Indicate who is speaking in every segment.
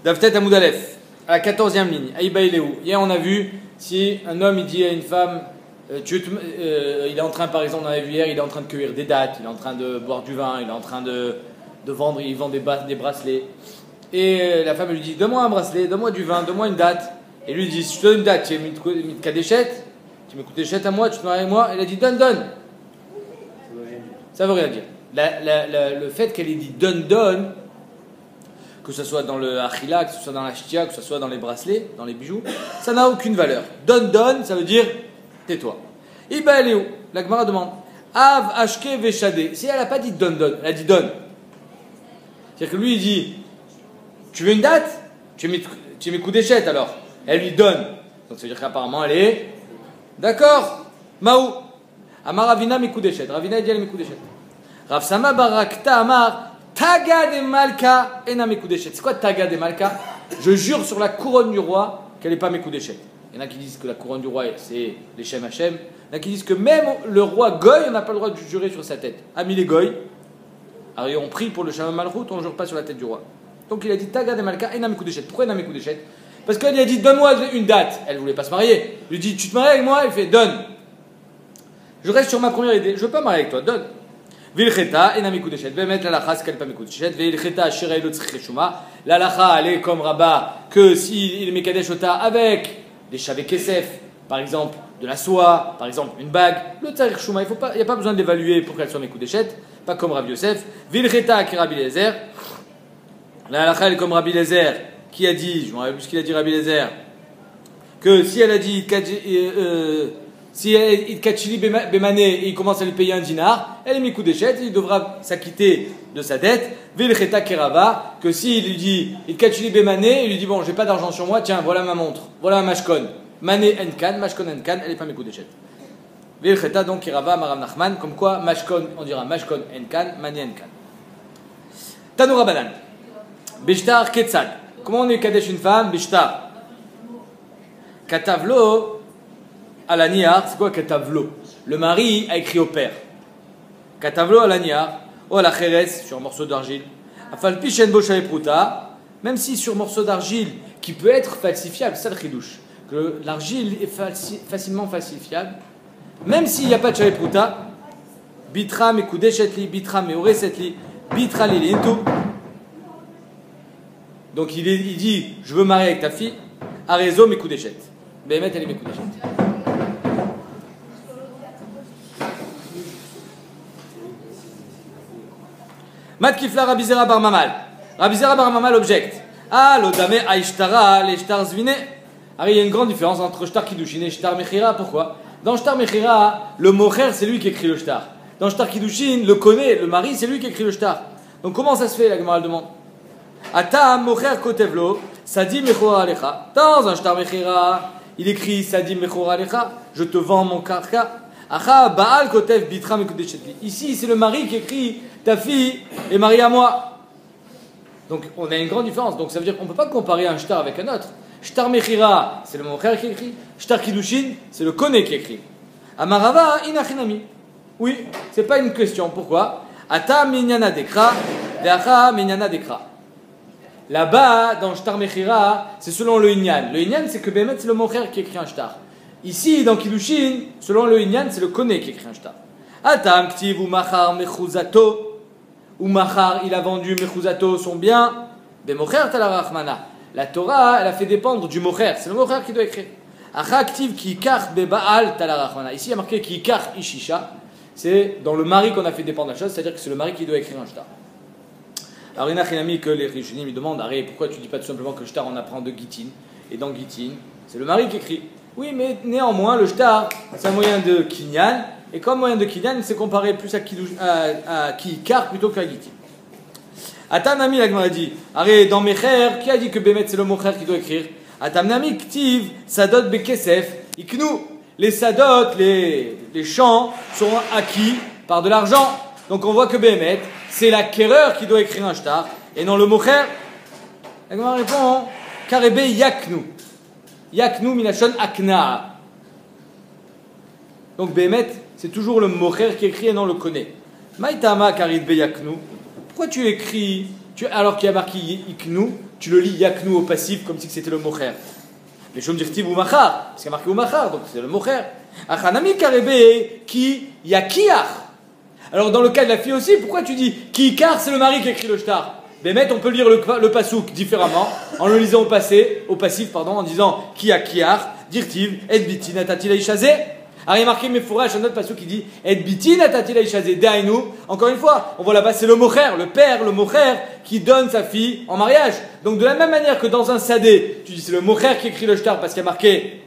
Speaker 1: Davtet Amoud Aleph, à la 14e ligne, Aïba Iléou. Hier on a vu si un homme il dit à une femme, il est en train, par exemple, on avait vu hier, il est en train de cueillir des dattes, il est en train de boire du vin, il est en train de vendre, il vend des bracelets. Et la femme lui dit, donne-moi un bracelet, donne-moi du vin, donne-moi une date. Et lui dit, si je te donne une date, tu as mis de kadéchette, tu me coûtes des chètes à moi, tu te maries avec moi. Elle a dit, donne, donne. Ça veut rien dire. Le fait qu'elle ait dit donne, donne, que ce soit dans le achila, que ce soit dans la shtia, que ce soit dans les bracelets, dans les bijoux, ça n'a aucune valeur. Donne, donne, ça veut dire tais-toi. Iba elle est où? La Gemara demande Av ashke veshade. Si elle n'a pas dit donne, donne, elle a dit donne. C'est-à-dire que lui il dit tu veux une date? Tu mets coup d'échette alors. Elle lui donne. Donc ça veut dire qu'apparemment elle est d'accord. Maou. Amar Ravina mi coup d'échette. Ravina dit elle mi coup d'échette. Rav Sama Barakta Amar Taga de Malka ena mi coup d'échette. C'est quoi Taga de Malka? Je jure sur la couronne du roi qu'elle n'est pas mes coups d'échette. Il y en a qui disent que la couronne du roi c'est les Shem Hashem. Il y en a qui disent que même le roi Goy, on n'a pas le droit de jurer sur sa tête. Ami les Goy. Alors on prie pour le Shalom Malchut, on ne jure pas sur la tête du roi. Donc il a dit Taga de Malka ena mi coup d'échette. Pourquoi ena mi coup d'échette? Parce qu'elle lui a dit donne-moi une date. Elle ne voulait pas se marier. Il lui dit tu te maries avec moi? Il fait donne. Je reste sur ma première idée. Je ne veux pas me marier avec toi. Donne. Vilcheta ena mi coup d'échette. Ve mettre la lacha c'est qu'elle n'est pas mi coup d'échette. Vilcheta shirei lo tzich shuma. La lacha elle est comme Rabat que s'il est mekadesh ota avec des chavets kesef, par exemple de la soie, par exemple une bague, le tzarich shuma, il n'y a pas besoin d'évaluer pour qu'elle soit mes coups d'échette, pas comme Rabbi Yosef. Vilcheta qui Rabbi Lezer. La halakha elle est comme Rabbi Lezer qui a dit, je me rappelle plus ce qu'il a dit Rabbi Lezer, que si elle a dit si il kachili bemané et il commence à lui payer un dinar, elle est mis coup d'échette, il devra s'acquitter de sa dette. Vilcheta kerava, que s'il lui dit il kachili bemané, il lui dit bon j'ai pas d'argent sur moi, tiens voilà ma montre, voilà ma mashkon, mané enkan, mashkon enkan, elle est pas mis coup d'échette. Vilcheta donc kerava maram nachman, comme quoi mashkon on dira mashkon enkan, mané enkan. Tanoura banan, bishtar ketzad. Comment on est kadesh une femme? Bishtar. Katavlo. À la niar, c'est quoi katavlo? Le mari a écrit au père. Katavlo à la niar, ou à la cheres, sur un morceau d'argile. Afal pishen boshae pruta, même si sur un morceau d'argile qui peut être falsifiable, c'est ça le chidouche, que l'argile est facilement falsifiable, même s'il n'y a pas de shae pruta, bitra me kudeshetli, bitra me oresetli, bitra lilintu. Donc il dit je veux marier avec ta fille, arezo me kudeshet. Behemet elle est me kudeshet. Matkifla Rabbi Zera bar Mamal. Rabbi Zera bar Mamal objecte. Ah, l'odame aishtara, les shtar zvine. Alors il y a une grande différence entre shtar kiddushin et shtar mechira. Pourquoi? Dans shtar mechira, le mocher c'est lui qui écrit le shtar. Dans shtar kiddushin, le connaît, le mari c'est lui qui écrit le shtar. Donc comment ça se fait? La Gemara demande. Ata mocher kotevlo, sadim mechora alecha. Dans un shtar mechira, il écrit sadim mechora alecha. Je te vends mon karka. Acha baal kotev bitra mekudeshetli. Ici c'est le mari qui écrit ta fille est mariée à moi. Donc on a une grande différence. Donc ça veut dire qu'on ne peut pas comparer un shtar avec un autre. Shtar mechira, c'est le mocher qui écrit. Shtar kiddushin, c'est le koné qui écrit. Amarava inachinami. Oui, c'est pas une question. Pourquoi? Ata minyana dekra, veacha minyana dekra. Là-bas, dans shtar mechira, c'est selon le inyan. Le inyan, c'est que Bémet, c'est le mocher qui écrit un shtar. Ici, dans kiddushin, selon le inyan, c'est le koné qui écrit un shtar. Atam ktiv ou machar mechuzato. Ou machar, il a vendu mechuzato, son bien. Bemocher talarachmana. La Torah, elle a fait dépendre du mocher. C'est le mocher qui doit écrire. Acha ktiv ki kach bebaal talarachmana. Ici, il y a marqué ki kach ishisha. C'est dans le mari qu'on a fait dépendre la chose, c'est-à-dire que c'est le mari qui doit écrire un shtar. Alors, il y en a qui mis que les Rishonim me demandent Arrête, pourquoi tu dis pas tout simplement que le shtar on apprend de Gittin? Et dans Gittin, c'est le mari qui écrit. Oui, mais néanmoins, le shtar, c'est un moyen de kinyan. Et comme moyen de kinyan, c'est comparé plus à kikar plutôt qu'à Gittin. Atamnami, la Gemara dit, arrête, dans Mecher, qui a dit que Bémet c'est le mocher qui doit écrire? Atamnami, ktiv, sadot bekesef, iknu. Les sadot, les champs, sont acquis par de l'argent. Donc on voit que Bémet, c'est l'acquéreur qui doit écrire un shtar, et non le mocher. La Gemara répond, karebe yaknu. Yaknu minashon akna. Donc Bémet, c'est toujours le mocher qui écrit et non le connaît. Maïtama karid be yaknu. Pourquoi tu écris, alors qu'il y a marqué iknu, tu le lis yaknu au passif comme si c'était le mocher. Mais je me dis ou machar, parce qu'il y a marqué ou machar, donc c'est le mocher. Achanami karebe ki yakiach. Alors dans le cas de la fille aussi, pourquoi tu dis ki ikar, c'est le mari qui écrit le shtar? Bémet, on peut lire le pasouk différemment, en le lisant au passif, en disant ki yakiach, dirtiv, et bitin atatila ishazé. Alors il y a marqué Mefourash, un autre passage qui dit Et bitin atatila ishazé de'ainu. Encore une fois, on voit là-bas, c'est le mocher, le père, le mocher, qui donne sa fille en mariage. Donc de la même manière que dans un sadé, tu dis c'est le mocher qui écrit le shtar parce qu'il y a marqué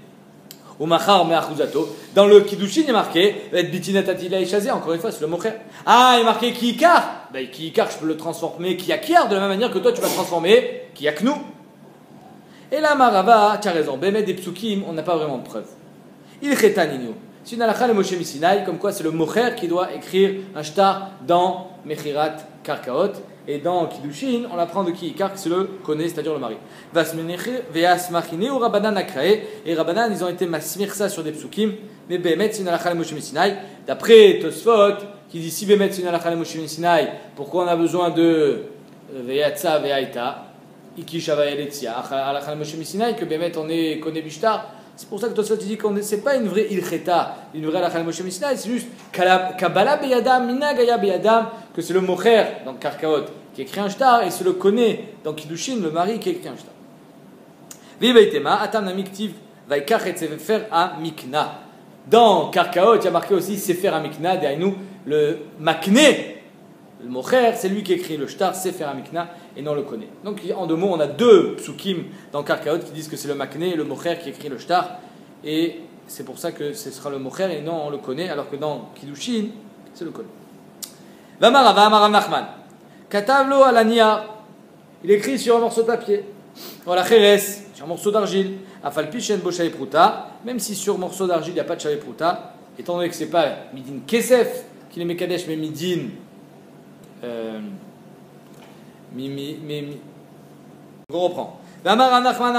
Speaker 1: Ou machar me'achuzato. Dans le kiddushin, il y a marqué Et bitin atatila ishazé. Encore une fois, c'est le mocher. Ah, il y a marqué ki ikar. Ben ki ikar, je peux le transformer ki yakiar, de la même manière que toi tu vas transformer ki yaknu. Et là, Marava, tu as raison, Bémet des psukim, on n'a pas vraiment de preuve. Il chetaninu. C'est une halakha le Moshe Misinaï, comme quoi c'est le mocher qui doit écrire un shtar dans Mechirat Karkaot. Et dans Kiddushin, on l'apprend de qui Car c'est le connaît, c'est-à-dire le mari. Vasmachine ou Rabbanan Akrae. Et Rabbanan, ils ont été masmir ça sur des psukim. Mais Bémet, c'est une halakha le Moshe Misinaï. D'après Tosfot, qui dit si Bémet, c'est une halakha le Moshe Misinaï, pourquoi on a besoin de Veyatsa, Veyaita, Ikish Avayeletzia, halakha le Moshe Misinaï, que Bémet, on est connaît Bishtar. C'est pour ça que Tosfot dit que c'est pas une vraie ilcheta, une vraie halakha Moshe Misinaï, c'est juste Kabbalah beyadam, minagaya beyadam, que c'est le mocher dans le Karkaot qui écrit un shtar et c'est le connaît dans Kiddushin, le mari qui écrit un shtar. Vivaitema, atam namiktiv vaikach et sefer a mikna. Dans Karkaot, il y a marqué aussi sefer a mikna, d'ailleurs le makné, le mocher, c'est lui qui écrit le shtar, sefer a mikna, et non le connaît. Donc en deux mots, on a deux psukim dans Karkaot qui disent que c'est le makné et le mocher qui écrit le shtar, et c'est pour ça que ce sera le mocher et non on le connaît, alors que dans Kiddushin, c'est le connaît. Vamarav Nachman, Katavlo alania, il écrit sur un morceau de papier, voilà Cheres, sur un morceau d'argile, Afalpishen bo shavei pruta, même si sur morceau d'argile il n'y a pas de shavei pruta, étant donné que c'est pas midin kesef qui les mekadesh, mais midin on reprend. Amarav Nachman,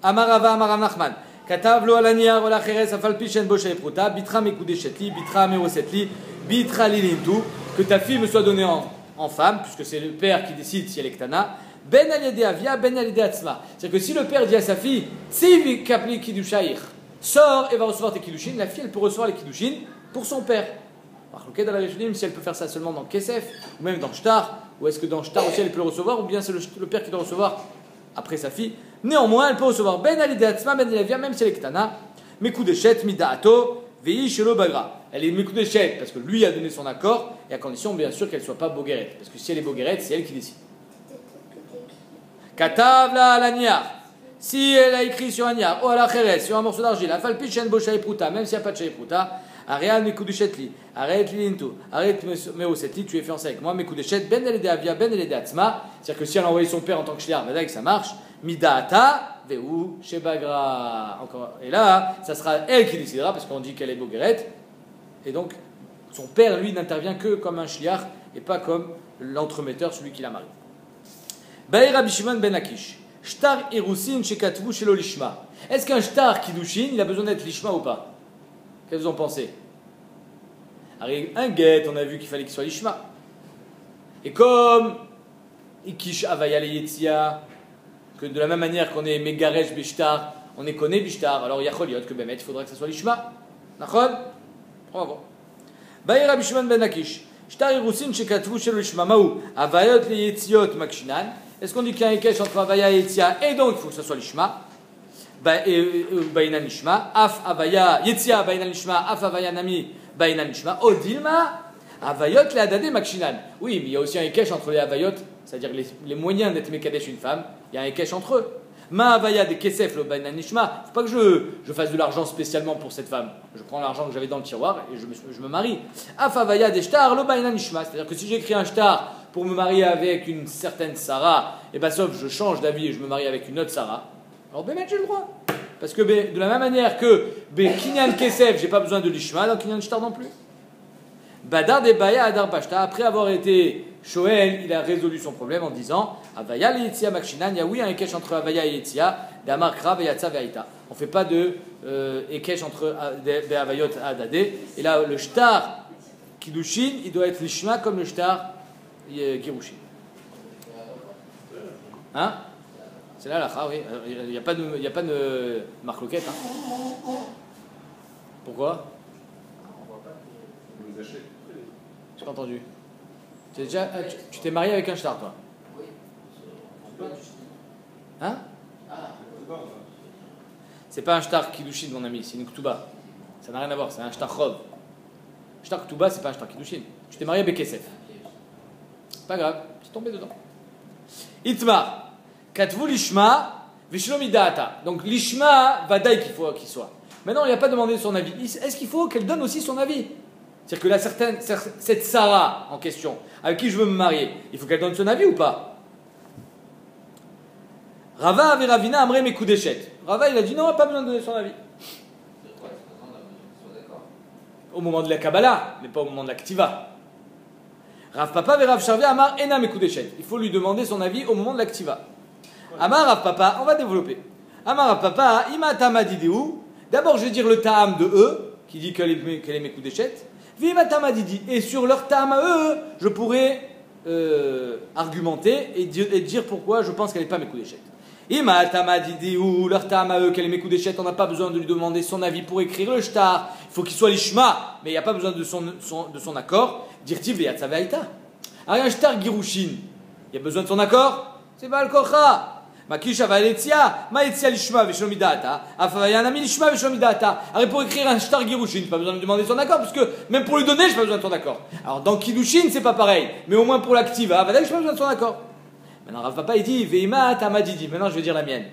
Speaker 1: Amarav Nachman. Katav lo alaniar ola cheres afal pishen bo shavei pruta, bitra mekudeshetli, bitra merosetli, bitra lilintu, que ta fille me soit donnée en femme, puisque c'est le père qui décide si elle est ktana. Ben aliyede avia, ben aliyede atzma. C'est-à-dire que si le père dit à sa fille, si kapli kiddushaïr, sors et va recevoir tes kiddushin, la fille elle peut recevoir les kiddushin pour son père. Si elle peut faire ça seulement dans Kesef, ou même dans Shtar, ou est-ce que dans Shtar aussi elle peut le recevoir, ou bien c'est le père qui doit recevoir après sa fille. Néanmoins, elle peut recevoir Ben Alidatzma, Ben Alavia, même si elle est Ktana, Mekudeshet, Midaato, Vei Shelo Bagra. Elle est Mekudeshet parce que lui a donné son accord, et à condition bien sûr qu'elle ne soit pas Bogueret. Parce que si elle est Bogueret, c'est elle qui décide. Katavla Alania. Si elle a écrit sur un niar, ou à la Cheres, sur un morceau d'argile, Afalpichen Bo Shavei Pruta, même s'il n'y a pas de Shavei Pruta, Ariel Mekudeshetli, arrête Lilintu, arrête Meosetli, tu es fiancé avec moi, Mekudeshet, Ben Elede Avia, Ben Elede Atzma, c'est-à-dire que si elle a envoyé son père en tant que shliar, que ça marche, Midata, Veu, Shebagra. Encore. Et là, ça sera elle qui décidera, parce qu'on dit qu'elle est Bogueret, et donc son père, lui, n'intervient que comme un shliar, et pas comme l'entremetteur, celui qui la marie. Baïra Bishimon Ben Akish. Shtar Irusin Shekatvu Shelo Lishma. Est-ce qu'un shtar Kiddushin, il a besoin d'être Lishma ou pas? Qu'est-ce que vous en pensez? Un guet, on a vu qu'il fallait qu'il soit Lishma. Et comme Ikish Avaya le Yetzia, que de la même manière qu'on est Megaresh Bishtar, on est Koné Bishtar, alors Yacholiot que Bemet, il faudra que ça soit Lishma. Nachon? On va voir. Baïra Bishman Ben Akish. Shtar Irusin Shekatvu Shelo Lishma Maou. Avayot le Yetziot Makshinan. Est-ce qu'on dit qu'il y a un Ikesh entre Avaya et Yetzia, et donc il faut que ce soit Lishma? Baïnan Lishma, Af Avaya, Yetzia Baïnan Lishma, Af Avaya Nami, Baïnan Lishma, Odilma, Avayot le Adade Makshinan. Oui, mais il y a aussi un Ikesh entre les Avayot, c'est-à-dire les moyens d'être Mekadesh une femme, il y a un Ikesh entre eux. Ma Avaya de Kesef le Baïnan Lishma, il ne faut pas que je fasse de l'argent spécialement pour cette femme. Je prends l'argent que j'avais dans le tiroir et je me marie. Af Avaya de Shtar le Baïnan Lishma, c'est-à-dire que si j'écris un Shtar pour me marier avec une certaine Sarah, et bien sauf je change d'avis et je me marie avec une autre Sarah, alors Bémet j'ai le droit. Parce que de la même manière que Kinyan Kesef, j'ai pas besoin de l'Ishma, donc Kinyan Shtar non plus. Badar de Baya Adar Pashta, après avoir été Shoel, il a résolu son problème en disant Avaya le Yetzia Makshinan, il y a oui un Ekesh entre Avaya et Yetzia, d'Amar Krav et Yatsa Ve'aita. On ne fait pas de Ekesh entre Avayot et Adade. Et là, le Shtar Kiddushin, il doit être l'Ishma comme le Shtar Girushin. Hein? C'est là la halakha, oui. Il n'y a pas de marque-loquette. Hein. Pourquoi? J'ai pas entendu. Tu t'es marié avec un shtar, toi? Hein? C'est pas un shtar kiddushin, mon ami, c'est une ktuba. Ça n'a rien à voir, c'est un shtar chov. Shtar ktuba, c'est pas un shtar kiddushin. Tu t'es marié avec Kesef. Pas grave, tu es tombé dedans. Itmar, katvu lishma, vishlo midata. Donc lishma, vadaï qu'il faut qu'il soit. Maintenant, il n'a pas demandé son avis. Est-ce qu'il faut qu'elle donne aussi son avis? C'est-à-dire que là, cette Sarah en question, avec qui je veux me marier, il faut qu'elle donne son avis ou pas? Rava avait Ravina Amre Mekudeshet. Rava, il a dit non, pas besoin de donner son avis. Au moment de la Kabbalah, mais pas au moment de la Ktiva. Rav Papa et Rav Sharvia Amar Ena Mekudeshet. Il faut lui demander son avis au moment de la Ktiva. Amar Rav Papa, on va développer. Amar Rav Papa, Ima Tama Didéou. D'abord, je vais dire le Ta'am de eux, qui dit qu'elle est Mekudeshet. Vima Tama Didi. Et sur leur Ta'am à eux, je pourrais argumenter et dire pourquoi je pense qu'elle n'est pas Mekudeshet. Ima Tama Didi ou leur Ta'am à eux, qu'elle est Mekudeshet, on n'a pas besoin de lui demander son avis pour écrire le shtar. Il faut qu'il soit l'ishma, mais il n'y a pas besoin de son accord. Dirtiv ve'yatsa ve'aita. Un shtar girushin, il y a besoin de son accord? C'est Baal Kocha. Makisha va'aletzia, ma'etzia lishma ve'shlo midata, afayanami lishma ve'shlo midata. Alors pour écrire un shtar girushin, pas besoin de demander son accord, parce que même pour lui donner, j'ai pas besoin de son accord. Alors dans kiddushin, c'est pas pareil, mais au moins pour l'activa, vadaï, j'ai pas besoin de son accord. Maintenant Rav Papa il dit ve'ima tamadidi. Maintenant je vais dire la mienne.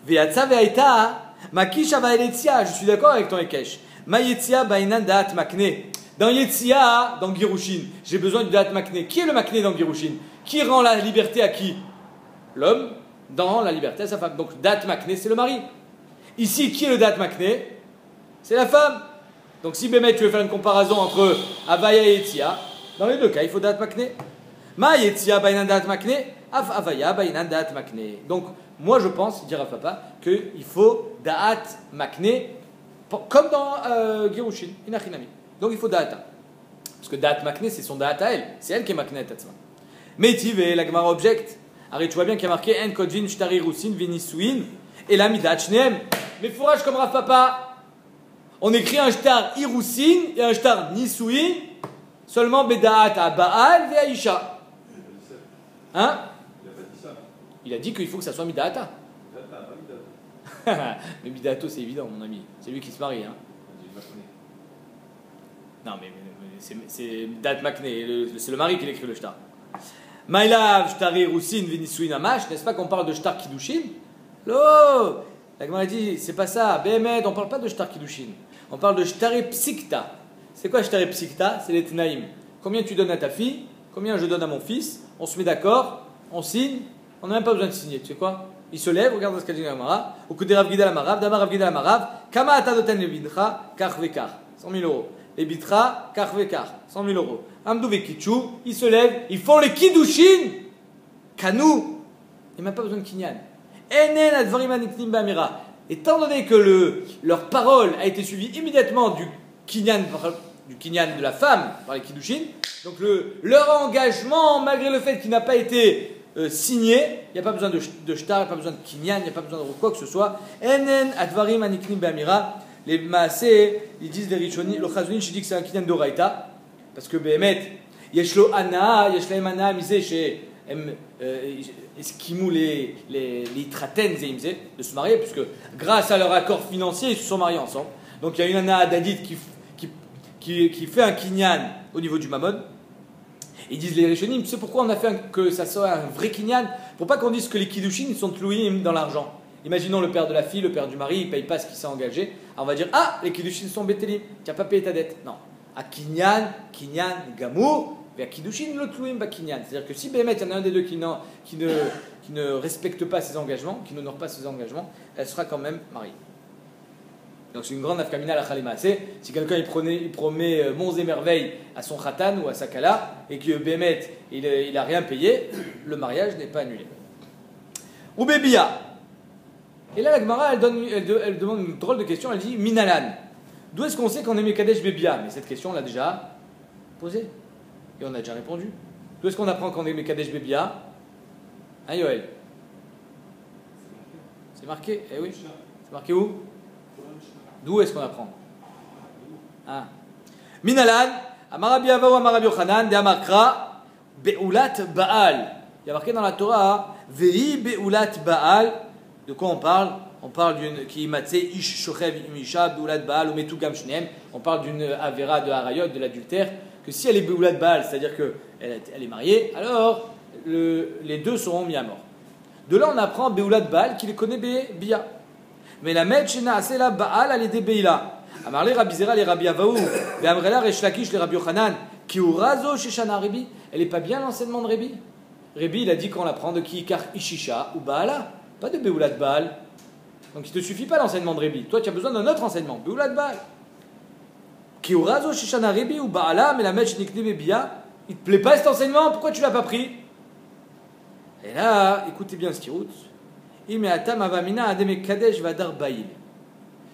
Speaker 1: Ve'yatsa ve'aita, makisha va'aletzia. Je suis d'accord avec ton Ekesh. Ma'etzia ba'inan da'at makne. Dans Yetzia, dans Girushin, j'ai besoin du da'at makne. Qui est le makne dans Girushin? Qui rend la liberté à qui? L'homme. Dans la liberté à sa femme. Donc, Dat Makne, c'est le mari. Ici, qui est le Dat Makne? C'est la femme. Donc, si Bémet, tu veux faire une comparaison entre Avaya et Yetzia, dans les deux cas, il faut Dat Makne. Ma Yetzia bainan Dat Makne, Avaya bainan Dat Makne. Donc, moi, je pense, dira Papa, qu'il faut Da'at Makne, comme dans Girushin, Inachinami. Donc, il faut Da'ata. Parce que Da'at Makne, c'est son Da'at à elle. C'est elle qui est Makne Tatzma. Metive, la Gemara object. Arrête, tu vois bien qu'il y a marqué En Kodvin Shtari Rusin Vinisuin et la Midat Shneem. Mais fourrage comme Rav Papa. On écrit un shtar Irusin et un shtar Nisuin seulement Bedaat à Baal et Aisha. Hein? Il a dit qu'il faut que ça soit Midata. Mais Midato, c'est évident, mon ami. C'est lui qui se marie. Hein? Non, mais c'est Dat Makne. C'est le mari qui écrit le shtar. Maïlav, Shtari, Roussin, Vinisuin, Amash, n'est-ce pas qu'on parle de Shtar Kiddushin? Lo, la Gemara dit, c'est pas ça, Béhémed, on parle pas de Shtar Kiddushin, on parle de Shtari Psikta. C'est quoi Shtari Psikta? C'est les Tnaïm. Combien tu donnes à ta fille? Combien je donne à mon fils? On se met d'accord, on signe, on n'a même pas besoin de signer, tu sais quoi? Il se lève, regarde ce qu'a dit la Gemara, au coup de Rav Gidal Amarav, Damar Rav Gidal Amarav, Kama Atanoten Lebidra, Kar Vekar, 100 000 euros. Les bitra, kar vekar, 100 000 euros. Amdou vekichu, ils se lèvent, ils font les kiddushin. Kanou, il n'y a même pas besoin de kinyan. Enen advarim aniknim ba'amira. Étant donné que leur parole a été suivie immédiatement du kinyan de la femme par les kiddushin, donc leur engagement, malgré le fait qu'il n'a pas été signé, il n'y a pas besoin de shtar, il n'y a pas besoin de kinyan, il n'y a pas besoin de quoi que ce soit. Enen advarim aniknim ba'amira. Les Maasé, ils disent les Rishonim, le Chazounin, je dis que c'est un kinyan d'Oraïta, parce que Béhémet, Yeshlo Anna, Yeshlaim Anna, Misé, chez Eskimou les Traten, de se marier, puisque grâce à leur accord financier, ils se sont mariés ensemble. Donc il y a une Anna Adadit qui fait un kinyan au niveau du Mammon. Ils disent les Rishonim, tu sais pourquoi on a fait que ça soit un vrai kinyan? Pour pas qu'on dise que les Kiddushin sont cloués dans l'argent. Imaginons le père de la fille, le père du mari, il ne paye pas ce qu'il s'est engagé. Alors on va dire, ah, les kiddushin sont bétélim, tu n'as pas payé ta dette. Non. À kinyan, gamour, et à kiddushin, le tlouim, bah kinyan. C'est-à-dire que si Béhémet, il y en a un des deux qui ne respecte pas ses engagements, qui n'honore pas ses engagements, elle sera quand même mariée. Donc c'est une grande afkamina la khalima. C'est si quelqu'un il promet monts et merveilles à son khatan ou à sa kala, et que Béhémet, il n'a rien payé, le mariage n'est pas annulé. Ou Bébia. Et là, la Gemara, elle demande une drôle de question, elle dit Minalan. D'où est-ce qu'on sait qu'on est Mekadesh Bébia? Mais cette question, on l'a déjà posée. Et on a déjà répondu. D'où est-ce qu'on apprend qu'on est Mekadesh Bébia? Hein, Yoël? C'est marqué, eh oui. C'est marqué où? D'où est-ce qu'on apprend? Ah. Minalan, Amarabi Avaou, Amarabi Yochanan, de Amakra, Be'ulat Baal. Il y a marqué dans la Torah, Vehi Be'ulat Baal. De quoi on parle? On parle d'une qui matse ish shochev imisha Be'ulat Baal ou metu gam shneem. On parle d'une avera de harayot, de l'adultère, que si elle est Be'ulat Baal, c'est-à-dire qu'elle est mariée, alors les deux seront mis à mort. De là on apprend Be'ulat Baal qui les connaît Bia. Mais la met shena c'est la Baal elle est des Beila. Amarle Rabbi Zera les Rabbi Avaou, ve'amrela Resh Lakish les Rabbi Yochanan, ki urazo sheshana Rebi. Elle est pas bien l'enseignement de Rebi. Rebi il a dit qu'on l'apprend de ki kar ishisha ou Baala, pas de Be'ulat Baal. Donc il te suffit pas l'enseignement de Rebi. Toi tu as besoin d'un autre enseignement, Be'ulat Baal. Ki urazo sheshana Rebi ou Baala, mais la met shnikne Bebia. Il te plaît pas cet enseignement? Pourquoi tu l'as pas pris? Et là, écoutez bien ce qui route.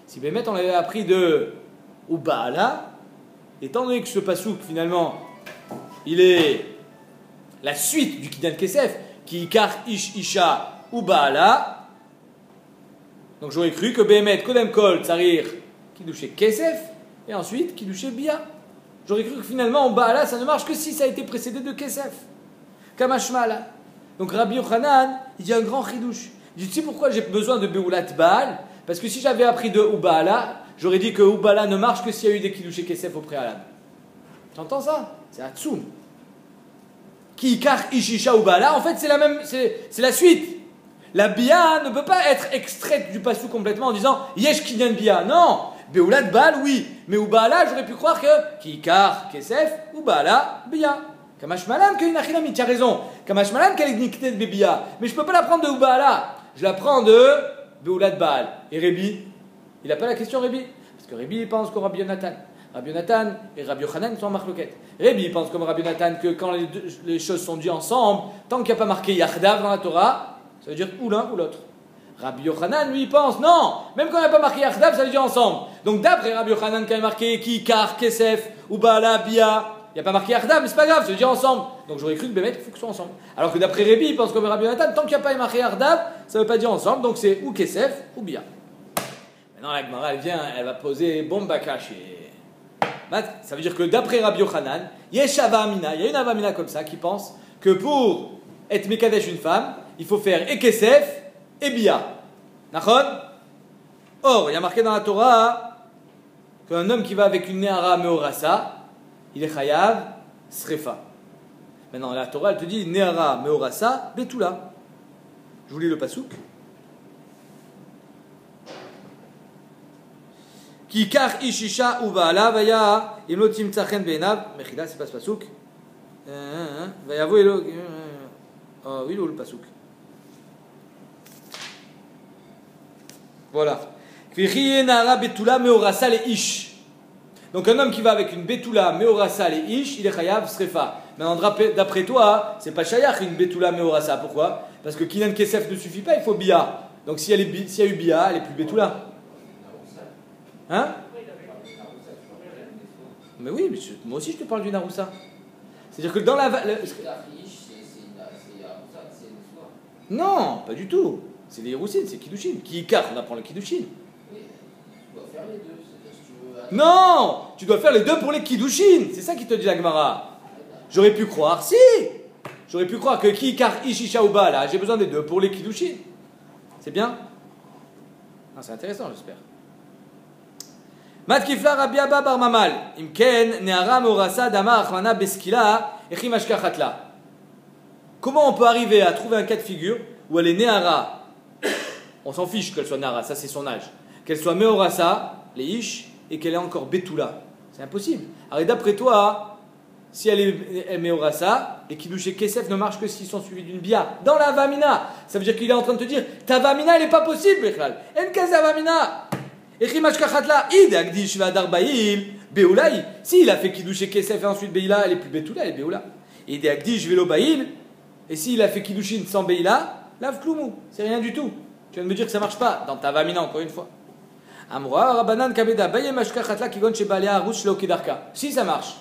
Speaker 1: Si Bémet on l'avait appris de Ubaala, étant donné que ce pasouk finalement il est la suite du Kidan Kesef, qui Kar Ish Isha Ubaala, donc j'aurais cru que Bémet Kodem Kol Tsarir qui douchait Kesef et ensuite qui douchait Bia. J'aurais cru que finalement Ubaala ça ne marche que si ça a été précédé de Kesef. Kamashmala. Donc Rabbi Yochanan il dit un grand chidouche. Il dit, tu sais pourquoi j'ai besoin de Be'ulat Baal? Parce que si j'avais appris de Ubaala, j'aurais dit que Ubaala ne marche que s'il y a eu des Kiddush et Kesef au préalable. Tu entends ça? C'est Hatsum. Ki Kar Ishisha Ubaala, en fait c'est la même, c'est la suite. La Bia ne peut pas être extraite du passou complètement en disant Yesh Kinyan Bia. Non, Be'ulat Baal oui, mais Ubaala j'aurais pu croire que Ki Kar Kesef Ubaala Bia. Kamash Malan que Inachilami, tu as raison. Kamash Malan qu'elle est niquée de Bia. Mais je ne peux pas la prendre de Ubaala. Je la prends de Be'ulat Baal. Et Rebi, il n'a pas la question Rebi. Parce que Rebi il pense comme Rabbi Yonatan. Rabbi Yonatan et Rabbi Yochanan sont en marloquette. Rebi pense comme Rabbi Yonatan que quand les choses sont dites ensemble, tant qu'il n'y a pas marqué Yachdav dans la Torah, ça veut dire ou l'un ou l'autre. Rabbi Yochanan lui pense non, même quand il n'y a pas marqué Yachdav, ça veut dire ensemble. Donc d'après Rabbi Yochanan, quand il y a marqué Ki, Kar, Kesef, Ubaala, Bia, il n'y a pas marqué Yachdav, mais c'est pas grave, ça veut dire ensemble. Donc j'aurais cru que Bémet, il faut que ce soit ensemble. Alors que d'après Rebi, il pense comme Rabbi Yonatan, tant qu'il n'y a pas marqué Yachdav, ça ne veut pas dire ensemble, donc c'est ou Kesef ou Bia. Maintenant la Gemara, elle vient, elle va poser bomba cachée. Ça veut dire que d'après Rabbi Yochanan, il y a une avamina comme ça qui pense que pour être Mekadesh une femme, il faut faire et Kesef et Bia. Nachon? Or, il y a marqué dans la Torah qu'un homme qui va avec une Nehara Meorasa, il est chayav srefa. Maintenant, la Torah, elle te dit Nehara Meorasa Betula. Je vous lis le pasouk. Ki kar ishisha uvaala vaya imlotim tzachen beinav. Mechila, c'est pas ce pasouk. Vayavo elo. Oh oui, le pasouk. Voilà. Kvichi nehara betula meorasa le ish. Donc un homme qui va avec une betula meorasa et ish, il est chayav srefa. Maintenant d'après toi, c'est pas shayach une betula meorasa. Pourquoi? Parce que kinan kesef ne suffit pas, il faut bia. Donc s'il y a eu bia, elle est plus betula. Hein? Mais oui, mais moi aussi je te parle d'une aroussa. C'est-à-dire que dans la... Non, pas du tout. C'est les roussines, c'est kiddushin. Qui ikar, on apprend le kiddushin. Non, tu dois faire les deux pour les kiddushin. C'est ça qui te dit la Gemara. J'aurais pu croire, si. J'aurais pu croire que ki kar ishisha uba là, j'ai besoin des deux pour les kiddushin. C'est bien? Ah, c'est intéressant, j'espère. Matkifla Rabbi Abba bar Mamal. Imken ne'ara meorasa dama achmana beskila echim ashkachatla. Comment on peut arriver à trouver un cas de figure où elle est ne'ara? On s'en fiche qu'elle soit ne'ara, ça c'est son âge. Qu'elle soit meorasa, les ish, et qu'elle est encore Betula. C'est impossible. Alors d'après toi, si elle est Meorasa, les Kiddush et Kesef ne marchent que s'ils sont suivis d'une Bia. Dans la Vamina, ça veut dire qu'il est en train de te dire ta Vamina elle n'est pas possible, Bechal. En kaza Vamina. Echimach kachatla, id agdish vadar bail, Beoulaï. Si il a fait Kiddush et Kesef et ensuite Beila, elle est plus Betula, elle est Beoula. Id agdish velo bail, et s'il a fait Kiddushin sans Beila, lave Kloumou. C'est rien du tout. Tu viens de me dire que ça marche pas dans ta Vamina, encore une fois. Si ça marche,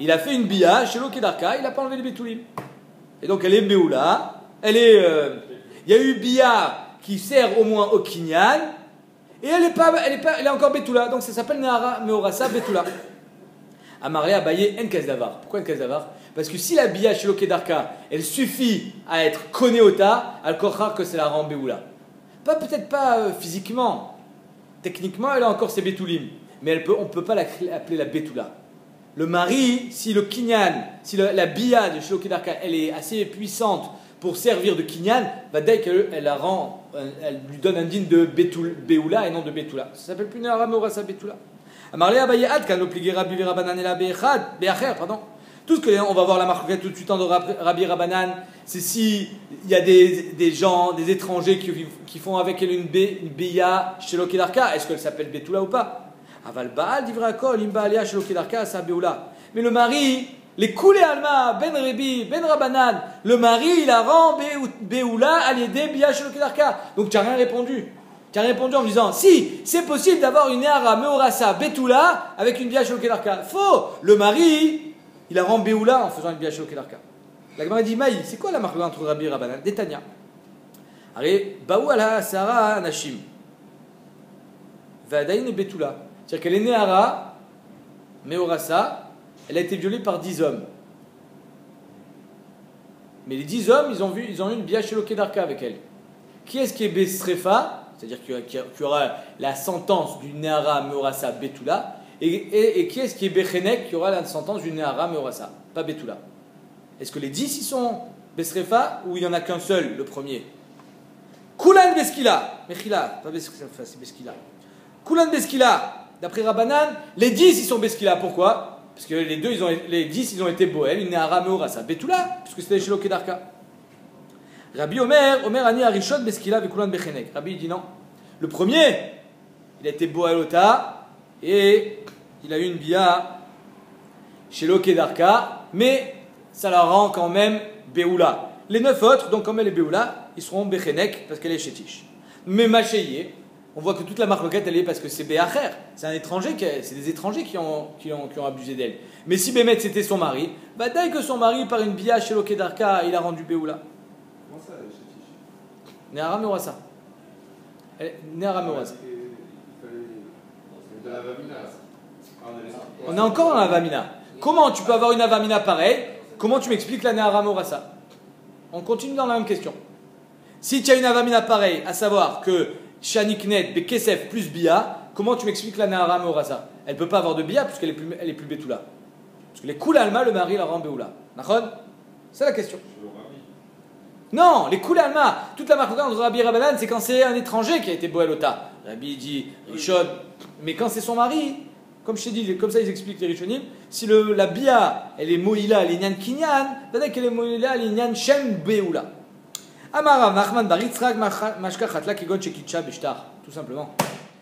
Speaker 1: il a fait une bia chez l'Okedarka, il n'a pas enlevé les bétoulim. Et donc elle est Beoula, elle est. Il y a eu bia qui sert au moins au kinyan, et elle est encore Betula, donc ça s'appelle Nehara Meorasa Betula. Amaré Abaye en Kasdavar. Pourquoi en Kasdavar? Parce que si la bia chez l'Okedarka, elle suffit à être Koneota, al kochar que c'est la rend Beoula. Peut-être pas physiquement, techniquement elle a encore ses Betulim, mais on ne peut pas l'appeler la Betula. Le mari, si le kinyan, si la bia de chez l'Okedarka, elle est assez puissante pour servir de kinyan, va dire qu'elle la rend, elle lui donne un digne de Beoula et non de Betula. Ça s'appelle plus Nehara Meorasa Betula. Amaré Abaye ad kan l'obligé Rabbi Verabanan et la Beacher, pardon. Tout ce que on va voir la marque tout de suite de Rabbi Rabanan, c'est si il y a des gens, des étrangers qui font avec elle une beya chez l'Okedarka, est-ce qu'elle s'appelle Betula ou pas? Aval Baal divrakol imba alia chez l'Okedarka sa beoula. Mais le mari, les koulé alma ben Rebi ben Rabanan, le mari il a rend beoula à l'aider beya chez l'Okedarka. Donc tu n'as rien répondu. Tu as répondu en me disant si c'est possible d'avoir une Nehara Meorasa Betula avec une beya chez l'Okedarka. Faux. Le mari il a rend Beoula en faisant une biache au Kedarka. La Gemara dit Maï, c'est quoi la marque entre Rabbi et Rabbanan? Détania. Allez, Baou ala Sarah Nashim. Vadaïn et Betula. C'est-à-dire qu'elle est Nehara, Meorasa, elle a été violée par 10 hommes. Mais les 10 hommes, ils ont eu une biache au Kedarka avec elle. Qui est-ce qui est Besrefa? C'est-à-dire qu'il y aura la sentence du Nehara Meorasa Betula. Et qui est-ce qui est Bechenek qui aura la sentence du Nehara Meorasa? Pas Betula. Est-ce que les 10 ils sont Besrefa ou il n'y en a qu'un seul, le premier? Kulan Beskila. Mechila, pas Besrefa, c'est Beskila. Kulan Beskila. D'après Rabbanan, les 10 ils sont Beskila. Pourquoi? Parce que les 10 ils ont été Boel, une Nehara Meorasa. Betula, puisque c'était chez l'Okedarka. Rabbi Omer Ani Arishon Beskila avec Kulan Bechenek. Rabbi dit non. Le premier, il a été Boelota. Et il a eu une bia chez l'Okedarka, mais ça la rend quand même Beoula. Les 9 autres, donc comme elle est Beoula, ils seront Bechenek parce qu'elle est Chétiche. Mais Machéié, on voit que toute la marloquette elle est parce que c'est Béacher, c'est un étranger, c'est des étrangers qui ont abusé d'elle. Mais si Bémet c'était son mari, bah dès que son mari par une bia chez l'Okedarka, il a rendu Beoula.
Speaker 2: Comment ça, elle est Chétiche?
Speaker 1: Nehara Meorasa. Nehara Meorasa.
Speaker 2: De la vamina.
Speaker 1: On est encore dans la vamina. Comment tu peux avoir une avamina pareille? Comment tu m'expliques la Nehara Meorasa? On continue dans la même question. Si tu as une avamina pareille, à savoir que Shaniknet, Bekesef plus Bia, comment tu m'expliques la Nehara Meorasa? Elle ne peut pas avoir de Bia puisqu'elle est plus Betula. Parce que les Koul Alma, le mari la rend Beoula. Nachon? C'est la question. Non, les Koul Alma, toute la marque de Rabbi Rabbanan, c'est quand c'est un étranger qui a été Boelota. Rabbi dit Rishon, mais quand c'est son mari, comme je t'ai dit, comme ça ils expliquent les Rishonim, si la bia, elle est moïla, elle est nyan kinyan, peut-être qu'elle est moïla, elle est nyan shem beoula. Amara Nachman baritzrak mashka chatla kigon shekitcha bishtar, tout simplement.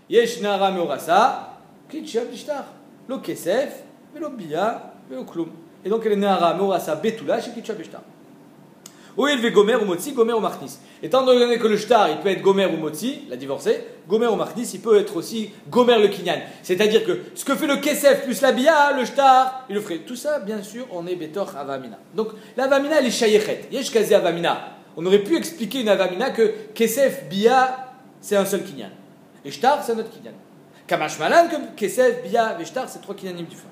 Speaker 1: Yesh nehara meorasa, kitcha bishtar, lo kesef, velo bia, velo klum. Et donc elle est nehara meorasa betula shekitcha bishtar. Ou il veut gomer ou motzi, gomer ou machnis. Étant donné que le shtar, il peut être gomer ou motzi, la divorcée, gomer ou machnis, il peut être aussi gomer le kinyan. C'est-à-dire que ce que fait le kesef plus la bia, le shtar, il le ferait. Tout ça, bien sûr, on est betor avamina. Donc l'avamina, elle est shayechet. Yesh kazi avamina. On aurait pu expliquer une avamina que kesef, bia, c'est un seul kinyan. Et shtar, c'est un autre kinyan. Kamash malan, que kesef, bia et shtar, c'est 3 kinyanim différents.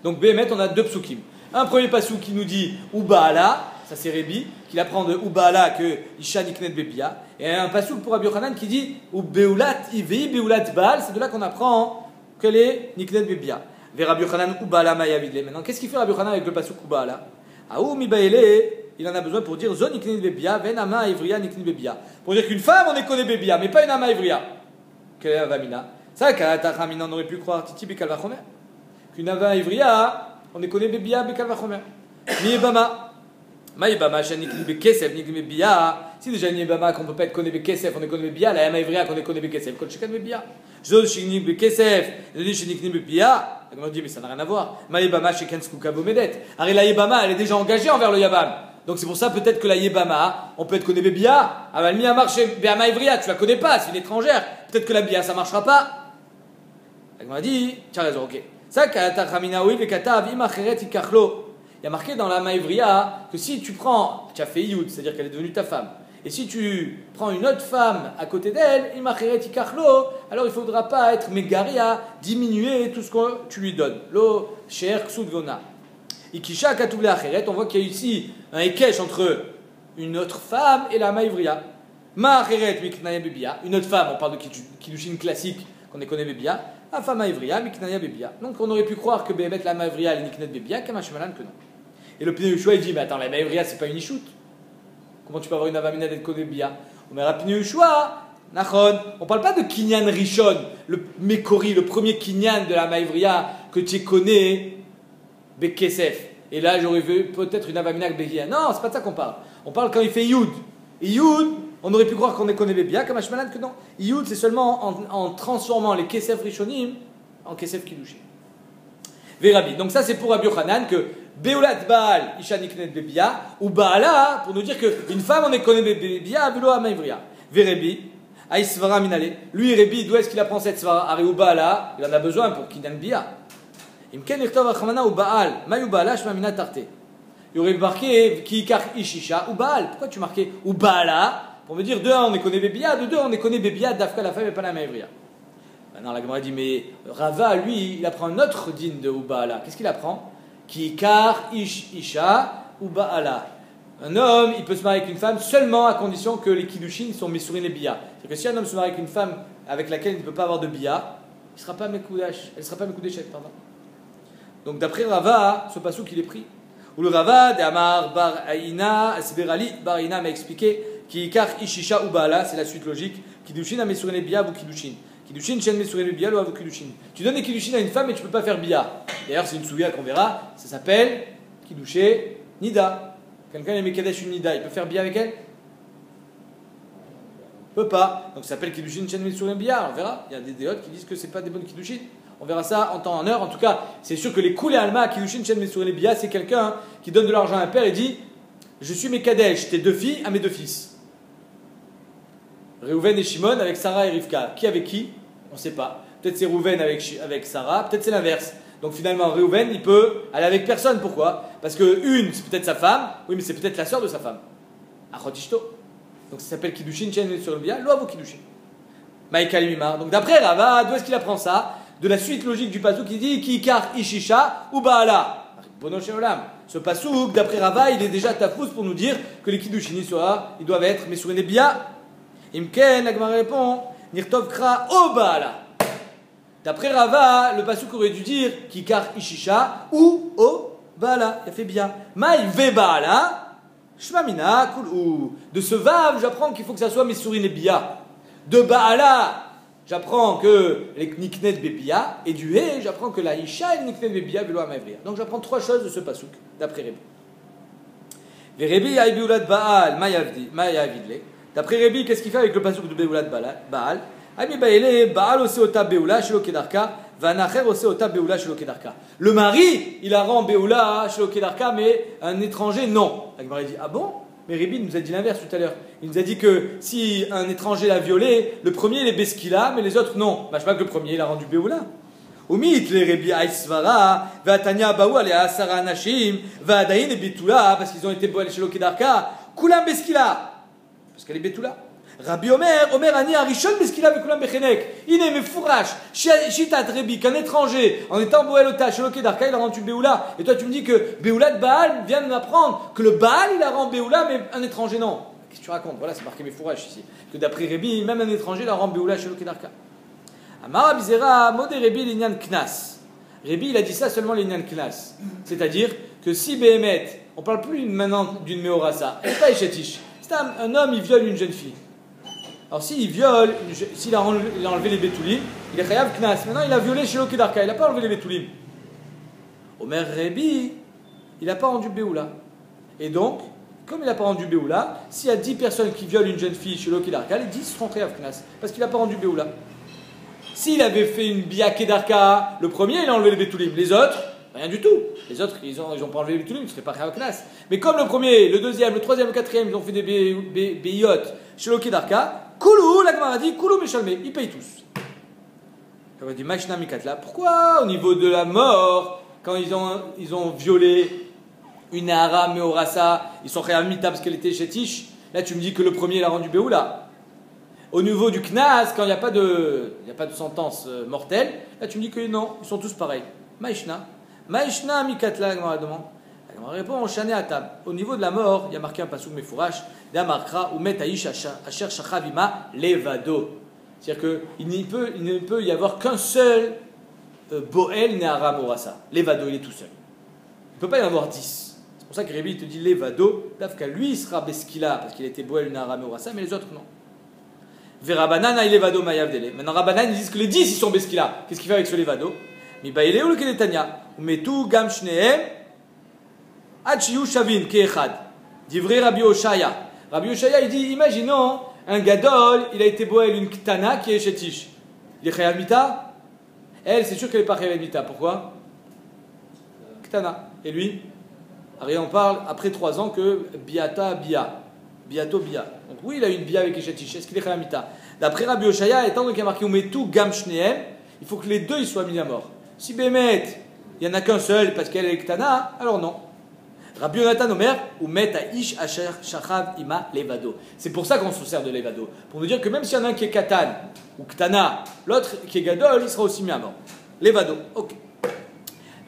Speaker 1: Donc Béhémet, on a 2 psukim. Un premier passou qui nous dit Ubaala. Ça c'est Rébi, qui apprend de Ubaala que Isha Niknet Bebia. Et un pasouk pour Rabbi Yochanan qui dit Ubeulat Ivei Beulat Baal, c'est de là qu'on apprend qu'elle est Niknet Bebia. Ve Rabbi Yochanan Ubaala Mayavidle. Maintenant, qu'est-ce qu'il fait Rabbi Yochanan avec le pasouk Ubaala? Aou Mibaele, il en a besoin pour dire Zon Niknet Bebia, Ven Ama Ivria Niknet Bebia. Pour dire qu'une femme, on est connaît Bebia, mais pas une Ama Ivria. Quelle est la Vamina? Ça, Kalatahamina, on aurait pu croire Titi Bekalvachomer. Qu'une Ama Ivria, on est connaît Bebia Bekalvachomer. Miebama. Maïbama, Shanikli Bekesef, Nikli Bia. Si déjà Niebama qu'on ne peut pas être connu Bekesef, on est connu Bia, la Yamaïvria qu'on est connu Bekesef, qu'on chacun Bia. Zod Shinik Bekesef, Zod Shinik Bia. On dit, mais ça n'a rien à voir. Maïbama, Sheken Skukabo Medet. Ari la Yebama, elle est déjà engagée envers le Yabam. Donc c'est pour ça peut-être que la Yebama, on peut être connu Bia. Ah, Mia marche Béamaïvria, tu la connais pas, c'est une étrangère. Peut-être que la Bia, ça marchera pas. On a dit, tu as raison, ok. Ça, Kata Raminaoui, Vekata, Vima Kheret, Ikachlo. Il y a marqué dans la Maïvria que si tu prends, tu as fait Yud, c'est-à-dire qu'elle est devenue ta femme, Et si tu prends une autre femme à côté d'elle, alors il ne faudra pas être mégaria, diminuer tout ce que tu lui donnes. Lo cher ksudvona. Ikisha katouble acheret, on voit qu'il y a ici un ékesh entre une autre femme et la maïvria. Ma acheret miknaya bebia, une autre femme, on parle de kiddushin classique qu'on connaît bebia, la femme maïvria miknaya bebia. Donc on aurait pu croire que Béhémet la maïvria elle est niknet bebia, kamashmalan que non. Et le Pneu Yeshua il dit mais attends la maïvria c'est pas une ishout. Comment tu peux avoir une avamina d'être connaît bebia? On met Pneu Yeshua. Nachon, on ne parle pas de Kinyan Rishon, le Mekori, le premier Kinyan de la maïvria que tu connais. Bekesef. Et là, j'aurais vu peut-être une avamina Behia. Non, c'est pas de ça qu'on parle. On parle quand il fait Yud. Et Yud, on aurait pu croire qu'on est connaît Bebia, comme Ashmalan que non. Yud, c'est seulement en transformant les Kesef Rishonim en Kesef Kiddushin. Vérabi. Donc ça, c'est pour Rabbi Yochanan que Beulat Baal, Isha Niknet Bebia, ou Baala, pour nous dire qu'une femme, on est connaît Bebia, Velo Amaivria. Vérabi. Aïsvara Minale. Lui, Rébi, d'où est-ce qu'il apprend cette Svara? Aré ou Baala, il en a besoin pour Kinyan Bia. Il y aurait marqué Kikar Ishisha ou Baal. Pourquoi tu marquais ou Baala? Pour me dire de un on est connaît Bébia, de deux on est connaît Bébia, d'Afka la femme et pas la maïvria. Maintenant la Gemara dit mais Rava lui il apprend un autre din de Ubaala. Qu'est-ce qu'il apprend? Kikar Isha ou Baala. Un homme il peut se marier avec une femme seulement à condition que les kiddushin sont mesurin les bia. C'est-à-dire que si un homme se marie avec une femme avec laquelle il ne peut pas avoir de bia, il sera pas mekoudash, elle ne sera pas mekoudeshet, pardon. Donc d'après Rava, ce pasouk il est pris. Ou le Rava de Amar Bar Aïna, Asberali Bar Aïna m'a expliqué qui car Ishisha ou Baala, c'est la suite logique. Kiddushin a mesuré les bia ou Kiddushin. Kiddushin chen mesuré les bia ou avou Kiddushin. Tu donnes des Kiddushin à une femme et tu peux pas faire bia. D'ailleurs c'est une souya qu'on verra, ça s'appelle Kiddushé Nida. Quelqu'un aime Kadesh une Nida, il peut faire bia avec elle? Il peut pas. Donc ça s'appelle Kiddushin chen mesuré les bia, on verra. Il y a des déotes qui disent que c'est pas des bonnes Kiddushin. On verra ça en temps en heure. En tout cas, c'est sûr que les Koulé Alma, Kiddushin Shen Mesuré les Bia, c'est quelqu'un qui donne de l'argent à un père et dit je suis mes Kadesh, tes deux filles à mes deux fils. Réhouven et Shimon avec Sarah et Rivka. Qui avec qui? On ne sait pas. Peut-être c'est Réhouven avec Sarah, peut-être c'est l'inverse. Donc finalement, Réhouven, il peut aller avec personne. Pourquoi? Parce que une, c'est peut-être sa femme, oui, mais c'est peut-être la sœur de sa femme. Achotishto. Donc ça s'appelle Kiddushin Shen Mesuré les Bia, Loavu Kiddushin. Maïka Limimar. Donc d'après Rava, d'où est-ce qu'il apprend ça? De la suite logique du pasouk qui dit Kikar Ishisha ou Baala. Bono Sheolam. Ce pasouk, d'après Rava, il est déjà tafous pour nous dire que les Kiddushin ils doivent être Mesuré les Bia. Imken, la Gemara répond Nirtov Kra o Baala. D'après Rava, le pasouk aurait dû dire Kikar Ishisha ou o Baala. Il a fait bien. Maï ve Baala. Shmamina kul ou. De ce vav, j'apprends qu'il faut que ça soit Mesuré les Bia. De Baala. J'apprends que les Niknet Bebia, et du He, j'apprends que la Isha et Niknet Bebia velo Amaivria. Donc j'apprends trois choses de ce pasouk, d'après Rébi. Rébi a Beulat Baal, Mayavidle. D'après Rébi, qu'est-ce qu'il fait avec le pasouk de Beulat Baal? Ami Baele, Baal Oseota Beula, Shelo Kedarka, Vanacher Oseota Beula, Shelo Kedarka. Le mari, il a rend Beula, Shelo Kedarka, mais un étranger, non. La Gemara dit, ah bon? Mais Rébi nous a dit l'inverse tout à l'heure. Il nous a dit que si un étranger l'a violé, le premier il est Beskila, mais les autres non. Bah, je sais pas que le premier il a rendu Beoula. Umit le Rébi Aïsvara, Vatania Baou ale Asara Anashim, Vadaïn et Betula, parce qu'ils ont été boalés chez Lokedarka, Kulam Beskila, parce qu'elle est Betula. Rabbi Omer Ani Arishon Beskila Bekulam Bechenek. Il est Mefourash, Shitat Rébi, qu'un étranger, en étant Boelota chez Lokedarka, il a rendu Beoula. Et toi tu me dis que Beoula de Baal vient de m'apprendre que le Baal il a rendu Beoula, mais un étranger non. Qu'est-ce que tu racontes? Voilà, c'est marqué Mefourash ici. Que d'après Rébi, même un étranger il a rendu Beoula chez Lokedarka. Amara Bizera, Modé Rébi Linyan Knas. Rébi il a dit ça seulement Linyan Knas. C'est-à-dire que si Béhémet, on parle plus maintenant d'une Meorasa, et pas Eshetish, c'est un homme il viole une jeune fille. Alors s'il viole, s'il a enlevé les Betoulim, il est Chayav Knas. Maintenant il a violé chez Lokedarka, il n'a pas enlevé les Betoulim. Omer Rébi, il n'a pas rendu Beoula. Et donc, comme il n'a pas rendu Beoula, s'il y a 10 personnes qui violent une jeune fille chez Lokedarka, les 10 seront Chayav Knas, parce qu'il n'a pas rendu Beoula. S'il avait fait une Bia Kedarka, le premier il a enlevé les Betoulim, les autres, rien du tout. Les autres, ils ont pas enlevé les Betoulim, ils ne seraient pas Chayav Knas. Mais comme le premier, le deuxième, le troisième, le quatrième, ils ont fait des Beyot chez Lokedarka, Koulou, la Gemara dit, Koulou Meshalme, ils payent tous. La Gemara dit, Machna Mikatla, pourquoi au niveau de la mort, quand ils ont violé une Nahara Meorasa, ils sont Chayav Mita parce qu'elle était chétiche, Là, tu me dis que le premier, il a rendu Béoula. Au niveau du Knas, quand il n'y a pas de sentence mortelle, là, tu me dis que non, ils sont tous pareils. Maïshna. Maïshna mikatla, la Gemara demande. La Gemara répond, Shané Atam. Au niveau de la mort, il y a marqué un passouk mefourash, Damarkra, ou met Aïsh Asher Shachavima Levado. C'est-à-dire qu'il ne peut y avoir qu'un seul Boel Ne'ara Morasa. Levado, il est tout seul. Il ne peut pas y en avoir 10. C'est pour ça que Rébi te dit Levado, Dafka, lui, il sera Beskila, parce qu'il était Boel Ne'ara Morasa, mais les autres, non. Verabanan aï Levado Mayav Dele. Maintenant, Rabanan, ils disent que les 10, ils sont Beskila. Qu'est-ce qu'il fait avec ce Levado? Mi Baïleu le Kedetania. Ou Metu Gam Shnehem, Achiyu Shavin, Keechad. Divrei Rabbi Oshaya. Rabbi Oshaya, il dit, imaginons, un gadol, il a été boel une ktana qui est chétiche. Il est chayav mita? Elle, c'est sûr qu'elle n'est pas chayav mita. Pourquoi? Ktana. Et lui? Alors, on parle après 3 ans que biata bia. Biato bia. Donc oui, il a eu une bia avec les chétiche. Est-ce qu'il est chayav mita? D'après Rabbi Oshaya, étant donné qu'il y a marqué Umetu Gam Shnehem, il faut que les deux ils soient mis à mort. Si Bémet, il n'y en a qu'un seul parce qu'elle est ktana, alors non. Rabbi Yonatan Omer, ou met à ish asher shachav ima levado. C'est pour ça qu'on se sert de levado. Pour nous dire que même s'il y en a un qui est katan ou ktana, l'autre qui est gadol, il sera aussi mis à mort. Levado, ok.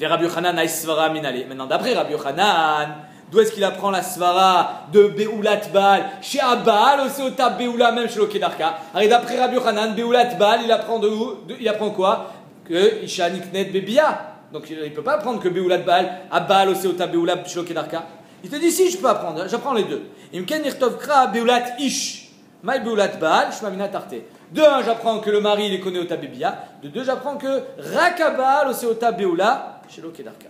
Speaker 1: Et Rabbi Yochanan a svara minale. Maintenant, d'après Rabbi Yochanan, d'où est-ce qu'il apprend la svara de Beulat Baal? Chez Abal, aussi au tab Beula, même chez l'Okedarka. Alors, d'après Rabbi Yochanan, Beulat Baal, il apprend de où? Il apprend quoi? Que Isha Niknet Bebia. Donc il ne peut pas apprendre que Beulat Baal, Abal, Oseota, Beula, Shilokedarka. Il te dit si, je peux apprendre, j'apprends les deux. Imken Irtovkra, Beulat Ish, Maï Beulat Baal, Shmamina Tarte. De un, j'apprends que le mari il est connu au Tabébia. De deux, j'apprends que Rakabal, Oseota, Beula, Shilokedarka.